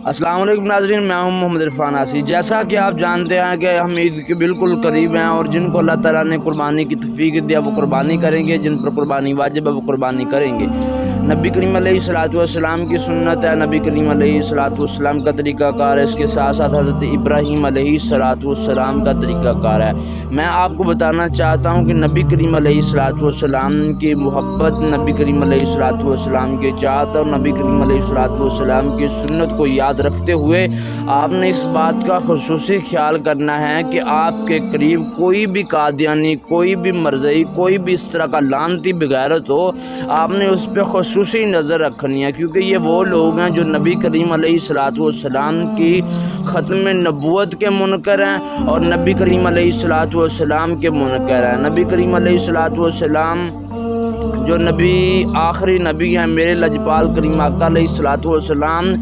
السلام علیکم ناظرین، میں ہوں محمد عرفان آسی۔ جیسا کہ آپ جانتے ہیں کہ ہم عید کے بالکل قریب ہیں، اور جن کو اللہ تعالیٰ نے قربانی کی توفیق دیا وہ قربانی کریں گے، جن پر قربانی واجب ہے وہ قربانی کریں گے۔ نبی کریم علیہ الصلوۃ والسلام کی سنت ہے، نبی کریم علیہ الصلوۃ والسلام کا طریقہ کار ہے، اس کے ساتھ ساتھ حضرت ابراہیم علیہ الصلوۃ والسلام کا طریقہ کار ہے۔ میں آپ کو بتانا چاہتا ہوں کہ نبی کریم علیہ الصلوۃ والسلام کی محبت، نبی کریم علیہ الصلوۃ والسلام کی چاہت اور نبی کریم علیہ الصلوۃ والسلام کی سنت کو یاد رکھتے ہوئے آپ نے اس بات کا خصوصی خیال کرنا ہے کہ آپ کے قریب کوئی بھی قادیانی، کوئی بھی مرزئی، کوئی بھی اس طرح کا لعنتی بغیرت ہو، آپ نے اس پہ خصوصی نظر رکھنی ہے، کیونکہ یہ وہ لوگ ہیں جو نبی کریم علیہ الصلوۃ والسلام کی ختم نبوت کے منکر ہیں اور نبی کریم علیہ الصلوۃ والسلام کے منکر ہیں۔ نبی کریم علیہ الصلوۃ والسلام جو نبی آخری نبی ہیں، میرے لجپال کریم آقا علیہ الصلوۃ والسلام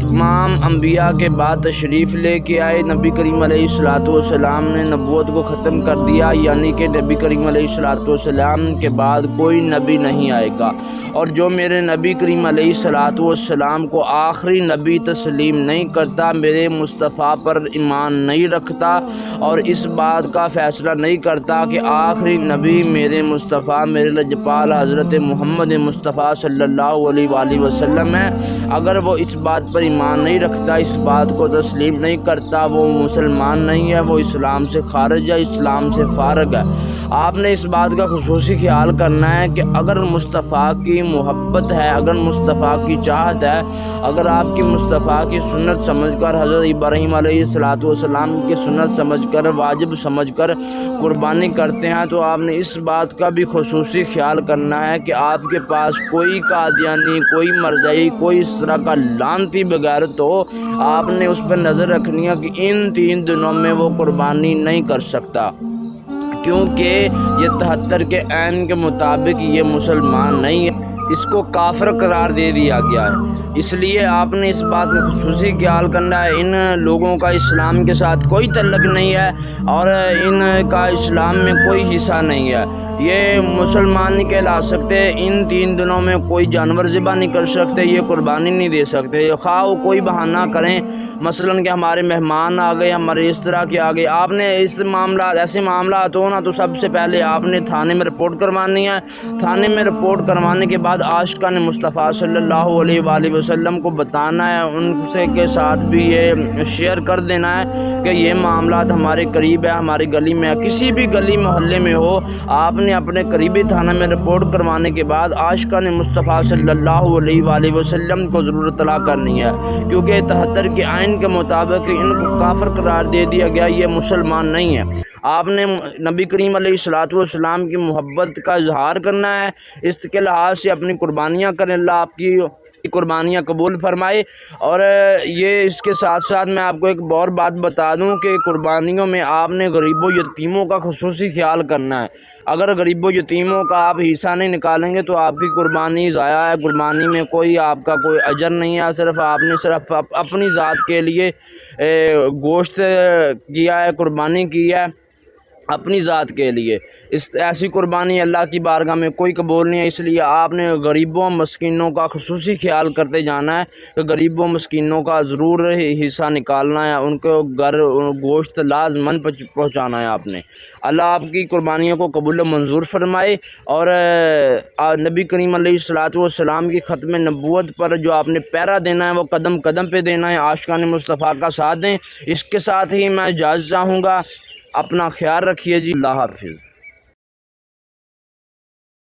تمام انبیاء کے بعد تشریف لے کے آئے۔ نبی کریم علیہ الصلوۃ والسلام نے نبوت کو ختم کر دیا، یعنی کہ نبی کریم علیہ الصلوۃ والسلام کے بعد کوئی نبی نہیں آئے گا، اور جو میرے نبی کریم علیہ الصلوۃ والسلام کو آخری نبی تسلیم نہیں کرتا، میرے مصطفیٰ پر ایمان نہیں رکھتا اور اس بات کا فیصلہ نہیں کرتا کہ آخری نبی میرے مصطفیٰ، میرے لجپال حضرت محمد مصطفیٰ صلی اللہ علیہ وآلہ وسلم ہے، اگر وہ اس بات پر ایمان نہیں رکھتا، اس بات کو تسلیم نہیں کرتا، وہ مسلمان نہیں ہے، وہ اسلام سے خارج ہے، اسلام سے فارغ ہے۔ آپ نے اس بات کا خصوصی خیال کرنا ہے کہ اگر مصطفیٰ کی محبت ہے، اگر مصطفیٰ کی چاہت ہے، اگر آپ کی مصطفیٰ کی سنت سمجھ کر، حضرت ابراہیم علیہ الصلوۃ والسلام کی سنت سمجھ کر، واجب سمجھ کر قربانی کرتے ہیں، تو آپ نے اس بات کا بھی خصوصی خیال کرنا ہے کہ آپ کے پاس کوئی قادیانی، کوئی مرزئی، کوئی اس طرح کا لعنتی بغیرت ہو، آپ نے اس پر نظر رکھنی ہے کہ ان 3 دنوں میں وہ قربانی نہیں کر سکتا، کیونکہ یہ 73 کے عین کے مطابق یہ مسلمان نہیں ہے، اس کو کافر قرار دے دیا گیا ہے۔ اس لیے آپ نے اس بات کا خصوصی خیال کرنا ہے، ان لوگوں کا اسلام کے ساتھ کوئی تعلق نہیں ہے اور ان کا اسلام میں کوئی حصہ نہیں ہے، یہ مسلمان نہیں کہلا سکتے، ان 3 دنوں میں کوئی جانور ذبح نہیں کر سکتے، یہ قربانی نہیں دے سکتے، خواہ وہ کوئی بہانہ کریں، مثلاً کہ ہمارے مہمان آ گئے، ہمارے اس طرح کے آ گئے، آپ نے ایسے معاملات ہو نا تو سب سے پہلے آپ نے تھانے میں رپورٹ کروانی ہے۔ تھانے میں رپورٹ کروانے کے بعد عاشقان مصطفیٰ صلی اللہ علیہ وآلہ وسلم کو بتانا ہے، ان سے کے ساتھ بھی یہ شیئر کر دینا ہے کہ یہ معاملات ہمارے قریب ہے، ہماری گلی میں ہے، کسی بھی گلی محلے میں ہو، آپ نے اپنے قریبی تھانہ میں رپورٹ کروانے کے بعد عاشقان مصطفیٰ صلی اللہ علیہ وآلہ وسلم کو ضرور اطلاع کرنی ہے، کیونکہ 73 کے آئین کے مطابق ان کو کافر قرار دے دیا گیا، یہ مسلمان نہیں ہے۔ آپ نے نبی کریم علیہ الصلوۃ والسلام کی محبت کا اظہار کرنا ہے، اس کے لحاظ سے اپنی قربانیاں کریں، اللہ آپ کی قربانیاں قبول فرمائے۔ اور یہ اس کے ساتھ ساتھ میں آپ کو ایک اور بات بتا دوں کہ قربانیوں میں آپ نے غریب و یتیموں کا خصوصی خیال کرنا ہے، اگر غریب و یتیموں کا آپ حصہ نہیں نکالیں گے تو آپ کی قربانی ضائع ہے، قربانی میں کوئی آپ کا کوئی اجر نہیں ہے، صرف آپ نے صرف اپنی ذات کے لیے گوشت کیا ہے، قربانی کی ہے اپنی ذات کے لیے، ایسی قربانی اللہ کی بارگاہ میں کوئی قبول نہیں ہے، اس لیے آپ نے غریبوں و مسکینوں کا خصوصی خیال کرتے جانا ہے کہ غریبوں و مسکینوں کا ضرور حصہ نکالنا ہے، ان کو گوشت لازماً پہنچانا ہے آپ نے۔ اللہ آپ کی قربانیوں کو قبول و منظور فرمائے، اور نبی کریم علیہ الصلوۃ والسلام کی ختم نبوت پر جو آپ نے پیرا دینا ہے وہ قدم قدم پہ دینا ہے، عاشقان مصطفیٰ کا ساتھ دیں۔ اس کے ساتھ ہی میں اجازت چاہوں گا، اپنا خیال رکھیے جی، اللہ حافظ۔